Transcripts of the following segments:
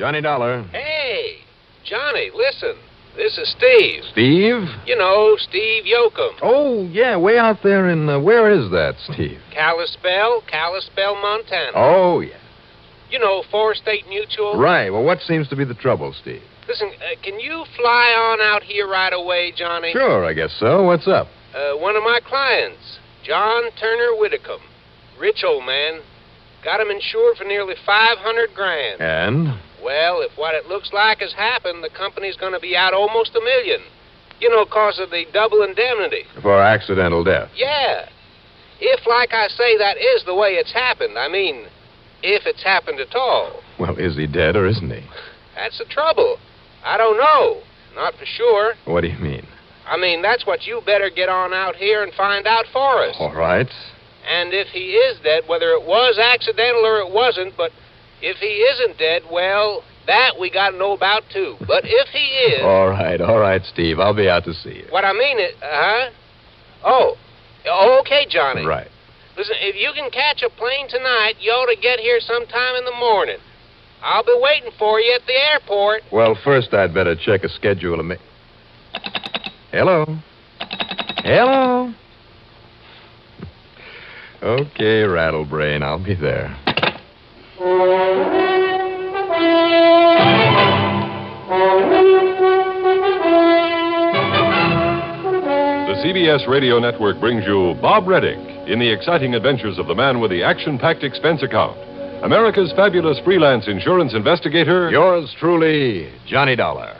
Johnny Dollar. Hey, Johnny, listen. This is Steve. Steve? You know, Steve Yoakum. Oh, yeah, way out there in, where is that, Steve? Kalispell, Montana. Oh, yeah. You know, Four-State Mutual. Right. Well, what seems to be the trouble, Steve? Listen, can you fly on out here right away, Johnny? Sure, I guess so. What's up? One of my clients, John Turner Whitcomb. Rich old man. Got him insured for nearly $500,000. And? Well, if what it looks like has happened, the company's going to be out almost $1 million. You know, because of the double indemnity. For accidental death? Yeah. If, like I say, that is the way it's happened, I mean, if it's happened at all. Well, is he dead or isn't he? That's the trouble. I don't know. Not for sure. What do you mean? I mean, that's what you better get on out here and find out for us. All right. And if he is dead, whether it was accidental or it wasn't, but if he isn't dead, well, that we got to know about, too. But if he is... All right, Steve. I'll be out to see you. What I mean is... Oh, okay, Johnny. Right. Listen, if you can catch a plane tonight, you ought to get here sometime in the morning. I'll be waiting for you at the airport. Well, first I'd better check a schedule of Hello? Hello? Okay, Rattlebrain, I'll be there. The CBS Radio Network brings you Bob Readick in the exciting adventures of the man with the action-packed expense account. America's fabulous freelance insurance investigator. Yours truly, Johnny Dollar.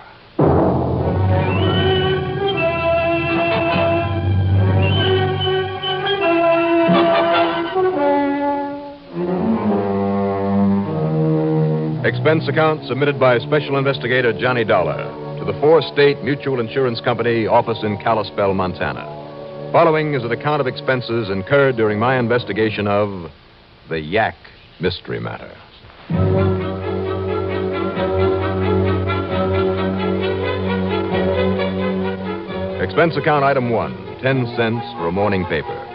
Expense account submitted by Special Investigator Johnny Dollar to the Four-State Mutual Insurance Company office in Kalispell, Montana. Following is an account of expenses incurred during my investigation of the Yaak mystery matter. Expense account item 1, 10 cents for a morning paper.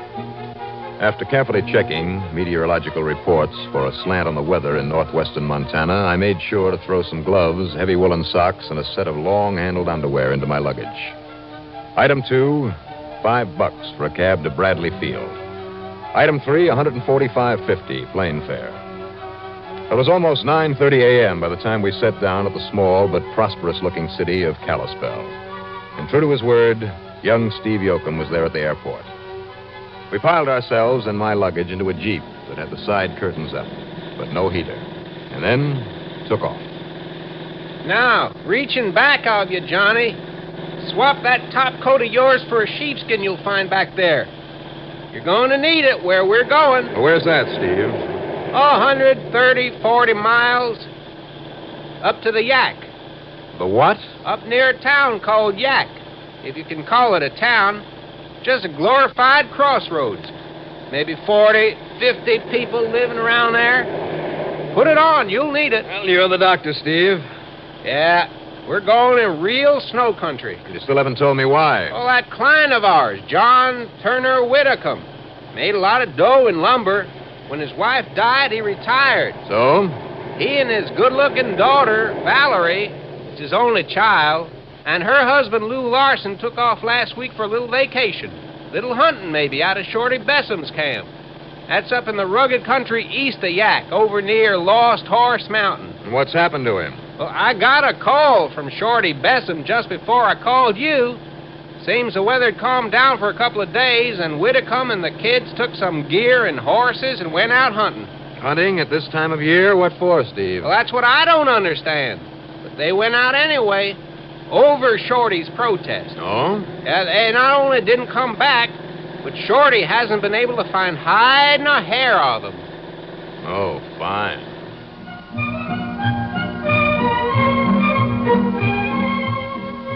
After carefully checking meteorological reports for a slant on the weather in northwestern Montana, I made sure to throw some gloves, heavy woolen socks, and a set of long-handled underwear into my luggage. Item 2, $5 for a cab to Bradley Field. Item 3, $145.50, plain fare. It was almost 9:30 a.m. by the time we sat down at the small but prosperous-looking city of Kalispell. And true to his word, young Steve Yoakum was there at the airport. We piled ourselves and my luggage into a Jeep that had the side curtains up, but no heater, and then took off. Now, reaching back of you, Johnny. Swap that top coat of yours for a sheepskin you'll find back there. You're going to need it where we're going. Well, where's that, Steve? 130, 40 miles up to the Yaak. The what? Up near a town called Yaak, if you can call it a town. Just a glorified crossroads. Maybe 40, 50 people living around there. Put it on. You'll need it. Well, you're the doctor, Steve. Yeah, we're going in real snow country. You still haven't told me why. Well, that client of ours, John Turner Whitcomb, made a lot of dough in lumber. When his wife died, he retired. So? He and his good-looking daughter, Valerie, it's his only child, and her husband, Lou Larson, took off last week for a little vacation. Little hunting, maybe, out of Shorty Besson's camp. That's up in the rugged country east of Yaak, over near Lost Horse Mountain. And what's happened to him? Well, I got a call from Shorty Besson just before I called you. Seems the weather had calmed down for a couple of days, and Whitcomb and the kids took some gear and horses and went out hunting. Hunting at this time of year? What for, Steve? Well, that's what I don't understand. But they went out anyway. Over Shorty's protest. Oh? They not only didn't come back, but Shorty hasn't been able to find hide nor hair of them. Oh, fine.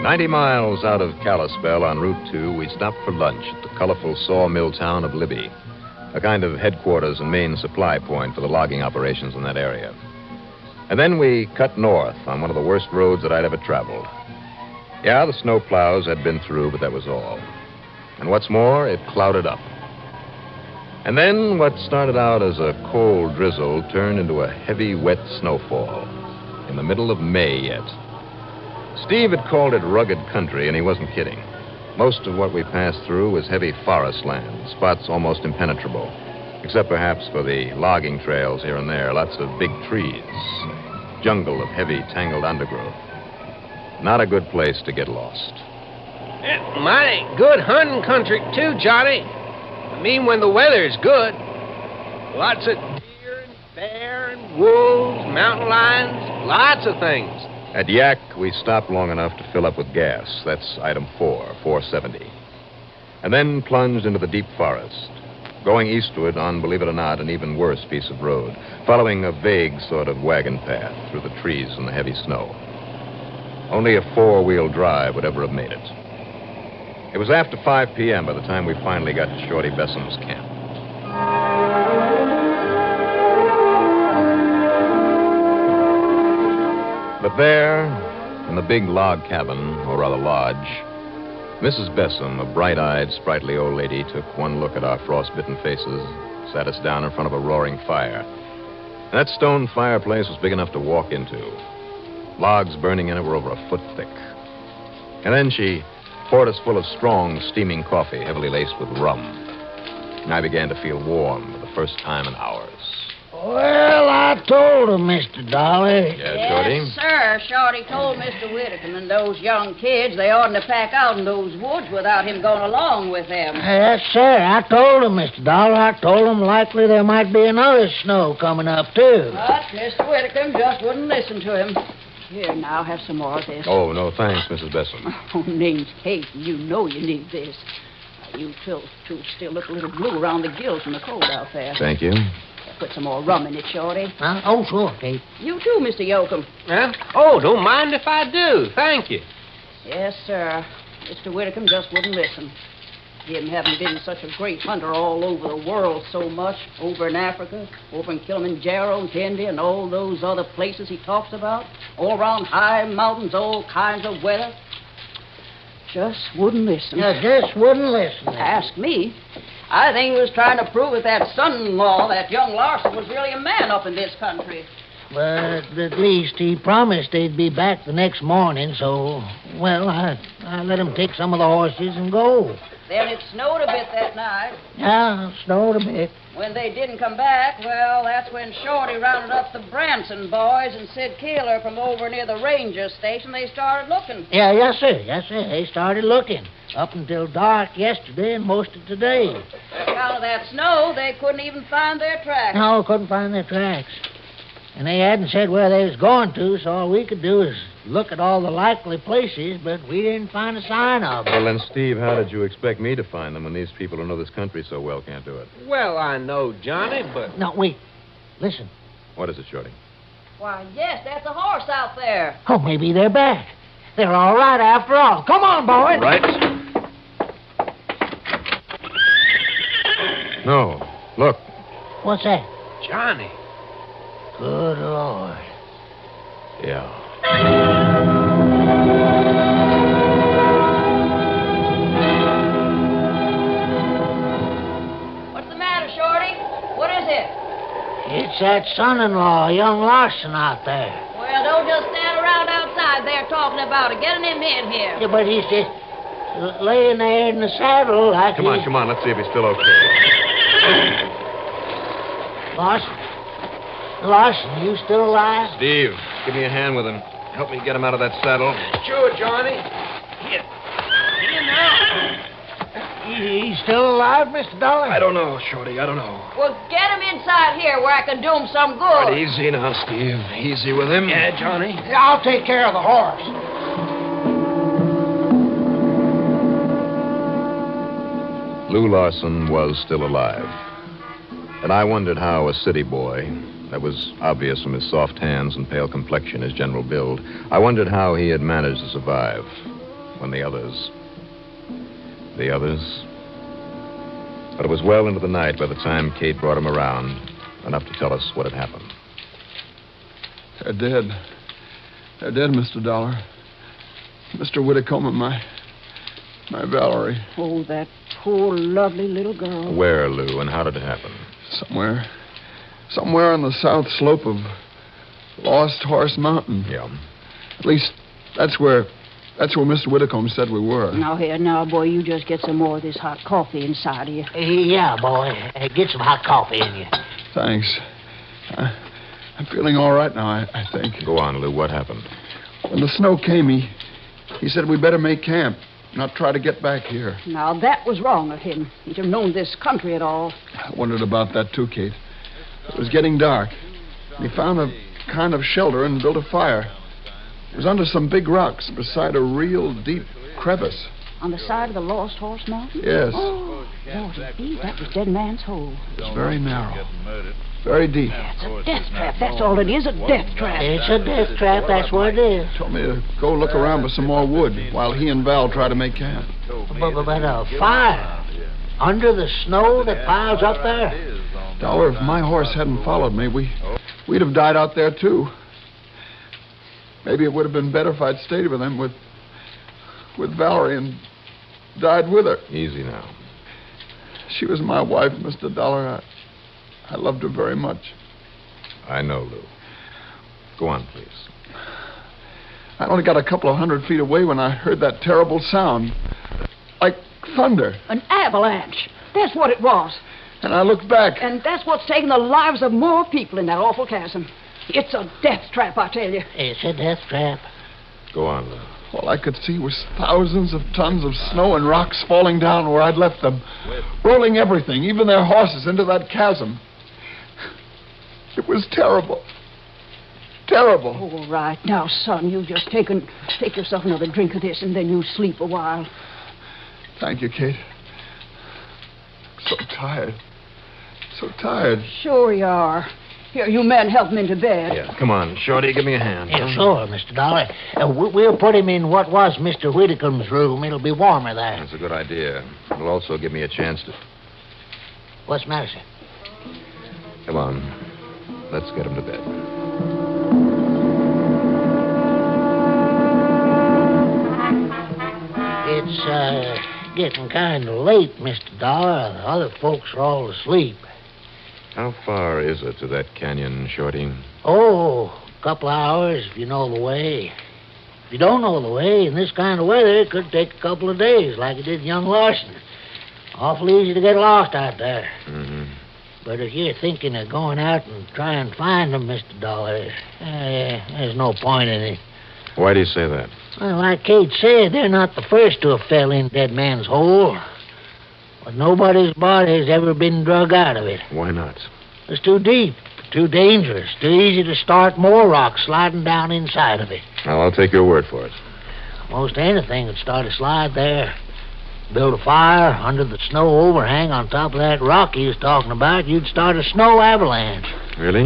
"90 miles out of Kalispell on Route 2, we stopped for lunch at the colorful sawmill town of Libby, a kind of headquarters and main supply point for the logging operations in that area. And then we cut north on one of the worst roads that I'd ever traveled. Yeah, the snow plows had been through, but that was all. And what's more, it clouded up. And then what started out as a cold drizzle turned into a heavy, wet snowfall. in the middle of May yet. Steve had called it rugged country, and he wasn't kidding. Most of what we passed through was heavy forest land, spots almost impenetrable, except perhaps for the logging trails here and there, lots of big trees, jungle of heavy, tangled undergrowth. Not a good place to get lost. Mighty good hunting country, too, Johnny. I mean, when the weather's good. Lots of deer and bear and wolves, mountain lions, lots of things. At Yaak, we stopped long enough to fill up with gas. That's item 470. And then plunged into the deep forest, going eastward on, believe it or not, an even worse piece of road, following a vague sort of wagon path through the trees and the heavy snow. Only a four-wheel drive would ever have made it. It was after 5 p.m. by the time we finally got to Shorty Besson's camp. But there, in the big log cabin, or rather lodge, Mrs. Besson, a bright-eyed, sprightly old lady, took one look at our frost-bitten faces, sat us down in front of a roaring fire. That stone fireplace was big enough to walk into. Logs burning in it were over a foot thick. And then she poured us full of strong, steaming coffee, heavily laced with rum. And I began to feel warm for the first time in hours. Well, I told him, Mr. Dollar. Yeah, Shorty? Yes, sir. Shorty told Mr. Whittaker and those young kids they oughtn't to pack out in those woods without him going along with them. Yes, sir. I told him, Mr. Dollar. I told him likely there might be another snow coming up, too. But Mr. Whittaker just wouldn't listen to him. Here, now, have some more of this. Oh, no, thanks, Mrs. Besson. Oh, name's Kate, and you know you need this. You two still look a little blue around the gills from the cold out there. Thank you. Put some more rum in it, Shorty. Huh? Oh, sure, Kate. You too, Mr. Yoakum. Huh? Oh, don't mind if I do. Thank you. Yes, sir. Mr. Whittaker just wouldn't listen. Him having been such a great hunter all over the world so much, over in Africa, over in Kilimanjaro and India and all those other places he talks about, all around high mountains, all kinds of weather. Just wouldn't listen. Just wouldn't listen. Ask me. I think he was trying to prove with that son-in-law that young Larson was really a man up in this country. But at least he promised they'd be back the next morning, so, well, I let him take some of the horses and go. Then it snowed a bit that night. Yeah, it snowed a bit. When they didn't come back, well, that's when Shorty rounded up the Branson boys and Sid Keeler from over near the ranger station. They started looking. Yeah, yes, sir. They started looking. Up until dark yesterday and most of today. On account of that snow, they couldn't even find their tracks. No, couldn't find their tracks. And they hadn't said where they was going to, so all we could do is look at all the likely places, but we didn't find a sign of them. Well, then, Steve, how did you expect me to find them when these people who know this country so well can't do it? Well, I know, Johnny, but... No, wait. Listen. What is it, Shorty? Why, yes, that's a horse out there. Oh, maybe they're back. They're all right after all. Come on, boys. Right. No. Look. What's that? Johnny. Good Lord. Yeah. What's the matter, Shorty? What is it? It's that son-in-law, young Larson, out there. Well, don't just stand around outside there talking about it. Getting him in here. Yeah, but he's just laying there in the saddle like Come on. Let's see if he's still okay. Larson, you still alive? Steve, give me a hand with him. Help me get him out of that saddle. Sure, Johnny. Here. Here now. He's still alive, Mr. Dollar? I don't know, Shorty. I don't know. Well, get him inside here where I can do him some good. But easy now, Steve. Easy with him. Yeah, Johnny. I'll take care of the horse. Lou Larson was still alive. And I wondered how a city boy, that was obvious from his soft hands and pale complexion, his general build, I wondered how he had managed to survive when the others... But it was well into the night by the time Kate brought him around, enough to tell us what had happened. They're dead. They're dead, Mr. Dollar. Mr. Whittaker, my Valerie. Oh, that poor, lovely little girl. Where, Lou, and how did it happen? Somewhere on the south slope of Lost Horse Mountain. Yeah. At least, that's where Mr. Whitcomb said we were. Now, boy, you just get some more of this hot coffee inside of you. Yeah, boy. Get some hot coffee in you. Thanks. I'm feeling all right now, I think. Go on, Lou. What happened? When the snow came, he said we better make camp, not try to get back here. Now, that was wrong of him. He'd have known this country at all. I wondered about that, too, Kate. It was getting dark. He found a kind of shelter and built a fire. It was under some big rocks beside a real deep crevice. On the side of the Lost Horse Mountain? Yes. Oh, Lordy, that was Dead Man's Hole. It's very narrow. Very deep. It's a death trap. That's all it is, a death trap. It's a death trap. That's what it is. Told me to go look around for some more wood while he and Val try to make camp. But a fire under the snow that piles up there? Dollar, if my horse hadn't followed me, we'd have died out there, too. Maybe it would have been better if I'd stayed with him, with Valerie, and died with her. Easy now. She was my wife, Mr. Dollar. I loved her very much. I know, Lou. Go on, please. I only got a couple of 100 feet away when I heard that terrible sound. Like thunder. An avalanche. That's what it was. And I looked back. And that's what's taken the lives of more people in that awful chasm. It's a death trap, I tell you. It's a death trap. Go on, Lou. All I could see was thousands of tons of snow and rocks falling down where I'd left them, rolling everything, even their horses, into that chasm. It was terrible. Terrible. All right. Now, son, you just take yourself another drink of this, and then you sleep a while. Thank you, Kate. So tired. So tired. Sure you are. Here, you men help him into bed. Yeah, come on, Shorty, give me a hand. Yeah, sure, Mr. Dollar. We'll put him in what was Mr. Whitcomb's room. It'll be warmer there. That's a good idea. It'll also give me a chance to... What's the matter, sir? Come on. Let's get him to bed. It's getting kind of late, Mr. Dollar. The other folks are all asleep. How far is it to that canyon, Shorty? Oh, a couple hours if you know the way. If you don't know the way, in this kind of weather, it could take a couple of days, like it did young Larson. Awful easy to get lost out there. Mm-hmm. But if you're thinking of going out and try and find them, Mr. Dollar, there's no point in it. Why do you say that? Well, like Kate said, they're not the first to have fell in Dead Man's Hole. But nobody's body's ever been drug out of it. Why not? It's too deep, too dangerous, too easy to start more rocks sliding down inside of it. Well, I'll take your word for it. Most anything would start a slide there. Build a fire under the snow overhang on top of that rock he was talking about, you'd start a snow avalanche. Really?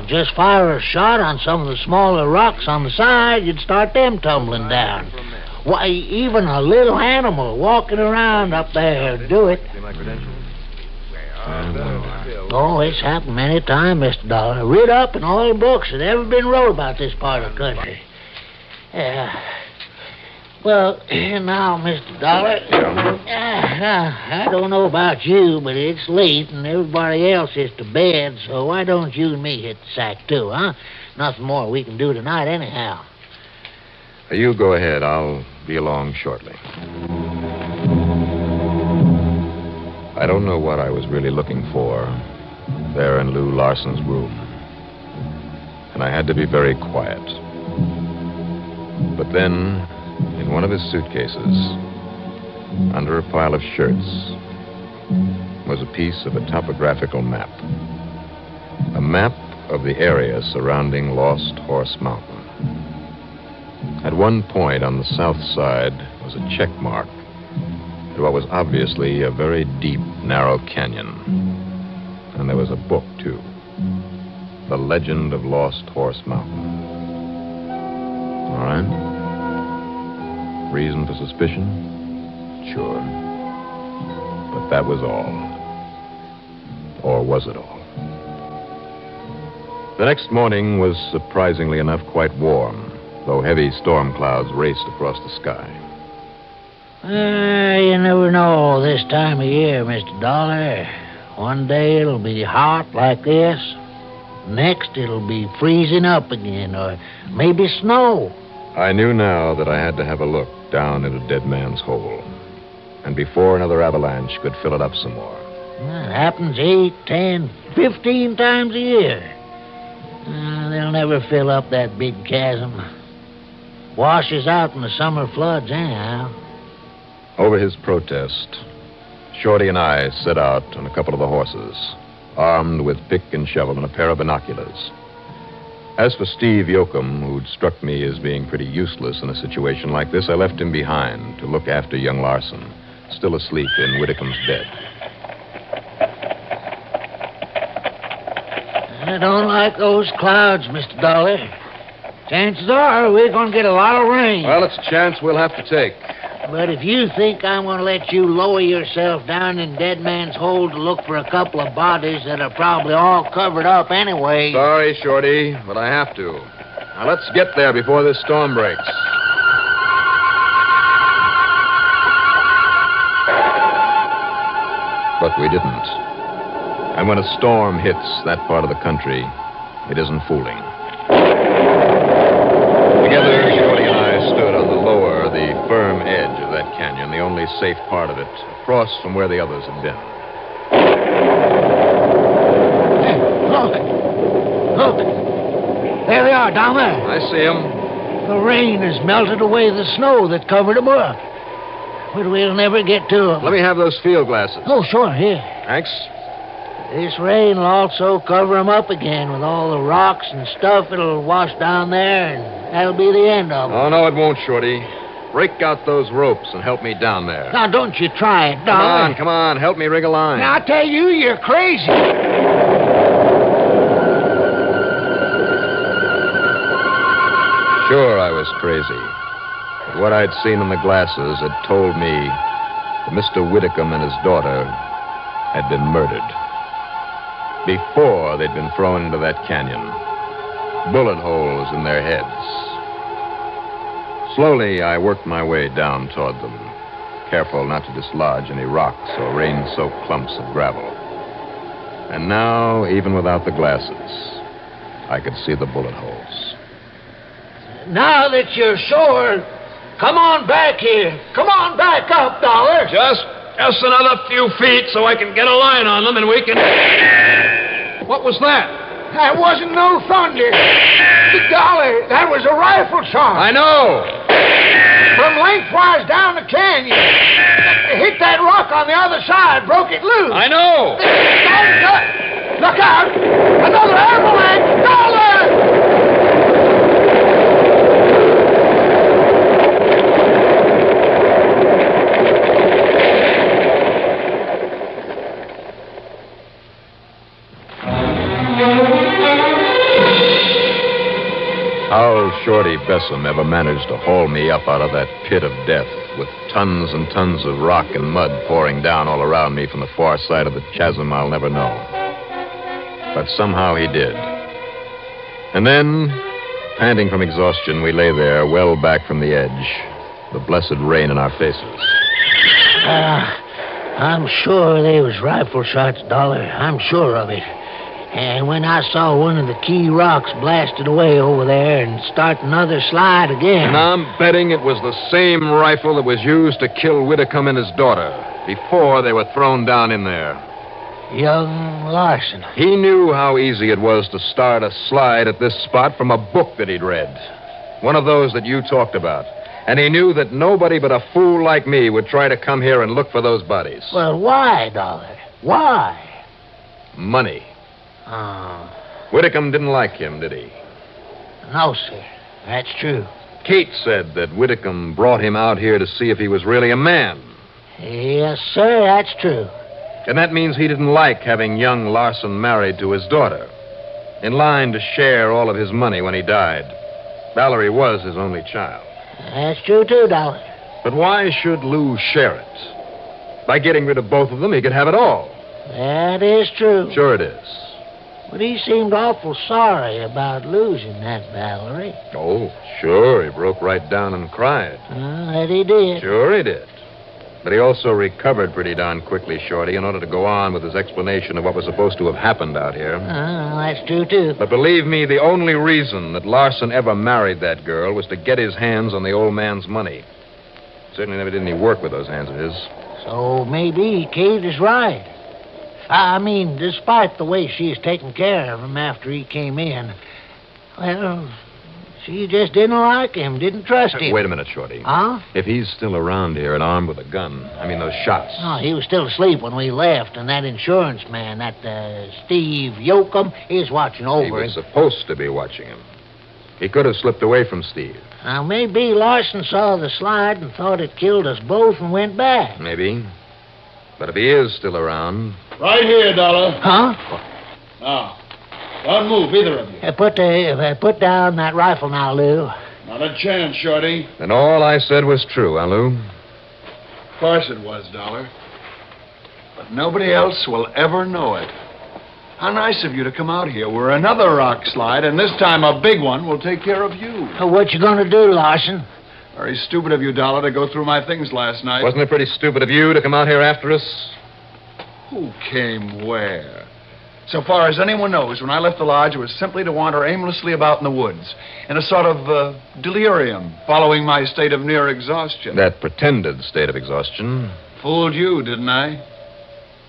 Just fire a shot on some of the smaller rocks on the side, you'd start them tumbling down. Why, even a little animal walking around up there would do it. See my credentials? Oh, it's happened many times, Mr. Dollar. Read up in all the books that ever been wrote about this part of the country. Yeah. Well, now, Mr. Dollar, I don't know about you, but it's late and everybody else is to bed, so why don't you and me hit the sack too, huh? Nothing more we can do tonight anyhow. You go ahead. I'll be along shortly. I don't know what I was really looking for there in Lou Larson's room. And I had to be very quiet. But then, in one of his suitcases, under a pile of shirts, was a piece of a topographical map. A map of the area surrounding Lost Horse Mountain. At one point on the south side was a check mark at what was obviously a very deep, narrow canyon. And there was a book, too. The Legend of Lost Horse Mountain. All right? Reason for suspicion? Sure. But that was all. Or was it all? The next morning was, surprisingly enough, quite warm, though heavy storm clouds raced across the sky. You never know this time of year, Mr. Dollar. One day it'll be hot like this. Next, it'll be freezing up again, or maybe snow. I knew now that I had to have a look down into Dead Man's Hole. And before another avalanche could fill it up some more. It happens 8, 10, 15 times a year. They'll never fill up that big chasm. Washes out in the summer floods, anyhow. Over his protest, Shorty and I set out on a couple of the horses, armed with pick and shovel and a pair of binoculars. As for Steve Yoakum, who'd struck me as being pretty useless in a situation like this, I left him behind to look after young Larson, still asleep in Whittecomb's bed. I don't like those clouds, Mr. Dollar. Chances are we're going to get a lot of rain. Well, it's a chance we'll have to take. But if you think I'm going to let you lower yourself down in Dead Man's Hole to look for a couple of bodies that are probably all covered up anyway... Sorry, Shorty, but I have to. Now, let's get there before this storm breaks. But we didn't. And when a storm hits that part of the country, it isn't fooling. Together, Shorty and I stood on the lower, the firm edge of that canyon, the only safe part of it, across from where the others had been. Hey, look! Look! There they are, down there. I see them. The rain has melted away the snow that covered them up. But we'll never get to them. Let me have those field glasses. Oh, sure, here. Thanks. This rain will also cover them up again with all the rocks and stuff. It'll wash down there, and that'll be the end of them. Oh, no, it won't, Shorty. Break out those ropes and help me down there. Now, don't you try it, Dollar. Come on. Help me rig a line. Now, I tell you, you're crazy. Sure, I was crazy. But what I'd seen in the glasses had told me that Mr. Whitcomb and his daughter had been murdered. Before they'd been thrown into that canyon. Bullet holes in their heads. Slowly, I worked my way down toward them, careful not to dislodge any rocks or rain-soaked clumps of gravel. And now, even without the glasses, I could see the bullet holes. Now that you're sure, come on back here. Come on back up, Dollar. Just another few feet so I can get a line on them and we can... What was that? That wasn't no thunder. Dollar, that was a rifle shot. I know. From lengthwise down the canyon. It hit that rock on the other side, broke it loose. I know. Look out! Another avalanche! Dollar! How Shorty Bessem ever managed to haul me up out of that pit of death with tons and tons of rock and mud pouring down all around me from the far side of the chasm, I'll never know. But somehow he did. And then, panting from exhaustion, we lay there, well back from the edge, the blessed rain in our faces. I'm sure they was rifle shots, Dollar. I'm sure of it. And when I saw one of the key rocks blasted away over there and start another slide again... And I'm betting it was the same rifle that was used to kill Whitcomb and his daughter before they were thrown down in there. Young Larson. He knew how easy it was to start a slide at this spot from a book that he'd read. One of those that you talked about. And he knew that nobody but a fool like me would try to come here and look for those bodies. Well, why, Dollar? Why? Money. Oh. Whitcomb didn't like him, did he? No, sir. That's true. Kate said that Whitcomb brought him out here to see if he was really a man. Yes, sir, that's true. And that means he didn't like having young Larson married to his daughter, in line to share all of his money when he died. Valerie was his only child. That's true, too, Dollar. But why should Lou share it? By getting rid of both of them, he could have it all. That is true. Sure it is. But he seemed awful sorry about losing that Valerie. Oh, sure. He broke right down and cried. That he did. Sure he did. But he also recovered pretty darn quickly, Shorty, in order to go on with his explanation of what was supposed to have happened out here. That's true, too. But believe me, the only reason that Larson ever married that girl was to get his hands on the old man's money. Certainly never did any work with those hands of his. So maybe Kate is right. I mean, despite the way she's taken care of him after he came in, well, she just didn't like him, didn't trust him. Wait a minute, Shorty. Huh? If he's still around here and armed with a gun, I mean those shots. Oh, he was still asleep when we left, and that insurance man, that Steve Yoakum, he's watching over He was him. supposed to be watching him. He could have slipped away from Steve. Now, maybe Larson saw the slide and thought it killed us both and went back. Maybe. But if he is still around... Right here, Dollar. Huh? Now, don't move, either of you. Put down that rifle now, Lou. Not a chance, Shorty. Then all I said was true, huh, Lou? Of course it was, Dollar. But nobody else will ever know it. How nice of you to come out here. We're another rock slide, and this time a big one will take care of you. What you gonna do, Larson? Very stupid of you, Dollar, to go through my things last night. Wasn't it pretty stupid of you to come out here after us? Who came where? So far as anyone knows, when I left the lodge, it was simply to wander aimlessly about in the woods, in a sort of delirium, following my state of near exhaustion. That pretended state of exhaustion. Fooled you, didn't I?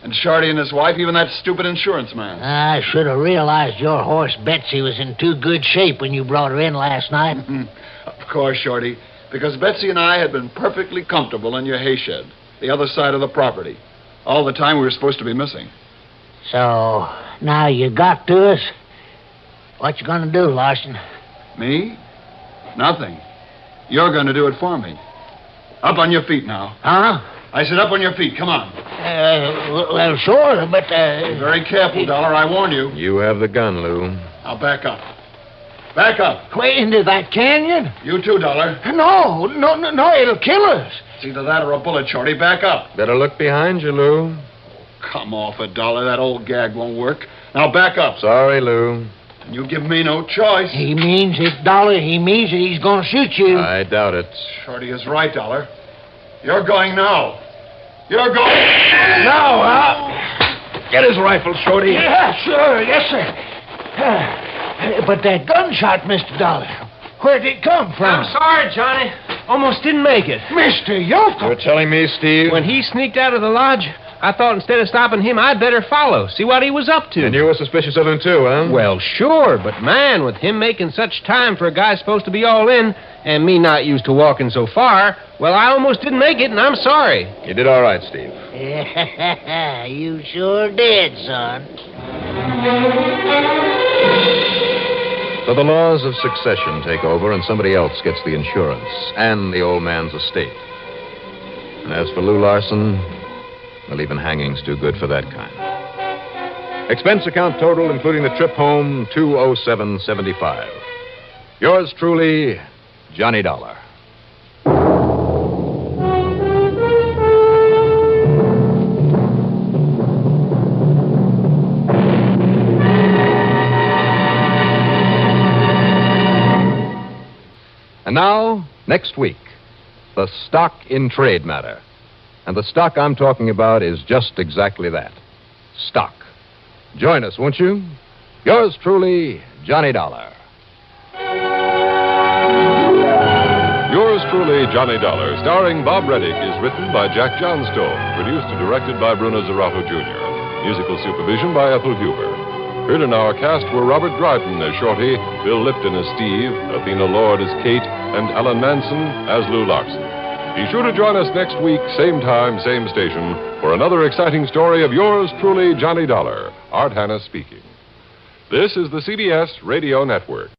And Shorty and his wife, even that stupid insurance man. I should have realized your horse Betsy was in too good shape when you brought her in last night. Of course, Shorty, because Betsy and I had been perfectly comfortable in your hay shed, the other side of the property, all the time we were supposed to be missing. So, now you got to us. What you gonna do, Larson? Me? Nothing. You're going to do it for me. Up on your feet now. Huh? I said up on your feet. Come on. Well, sure, but, Be very careful, Dollar. I warn you. You have the gun, Lou. Now back up. Back up. Way into that canyon? You too, Dollar. No, it'll kill us. It's either that or a bullet, Shorty. Back up. Better look behind you, Lou. Come off it, Dollar. That old gag won't work. Now back up. Sorry, Lou. And you give me no choice. He means it, Dollar. He means it. He's gonna shoot you. I doubt it. Shorty is right, Dollar. You're going now. You're going Now, huh? Get his rifle, Shorty. Yeah, sure. Yes, sir. But that gunshot, Mr. Dollar, where'd it come from? I'm sorry, Johnny. Almost didn't make it. Mr. Yoakum. You're telling me, Steve? When he sneaked out of the lodge, I thought instead of stopping him, I'd better follow, see what he was up to. And you were suspicious of him, too, huh? Well, sure, but man, with him making such time for a guy supposed to be all in, and me not used to walking so far, well, I almost didn't make it, and I'm sorry. You did all right, Steve. You sure did, son. So the laws of succession take over, and somebody else gets the insurance and the old man's estate. And as for Lou Larson, well, even hanging's too good for that kind. Expense account total, including the trip home, $207.75. Yours truly, Johnny Dollar. And now, next week, the stock in trade matter. And the stock I'm talking about is just exactly that. Stock. Join us, won't you? Yours truly, Johnny Dollar. Yours truly, Johnny Dollar, starring Bob Readick, is written by Jack Johnstone, produced and directed by Bruno Zerato Jr., musical supervision by Ethel Huber. Heard in our cast were Robert Dryden as Shorty, Bill Lipton as Steve, Athena Lord as Kate, and Alan Manson as Lou Larson. Be sure to join us next week, same time, same station, for another exciting story of yours truly, Johnny Dollar. Art Hanna speaking. This is the CBS Radio Network.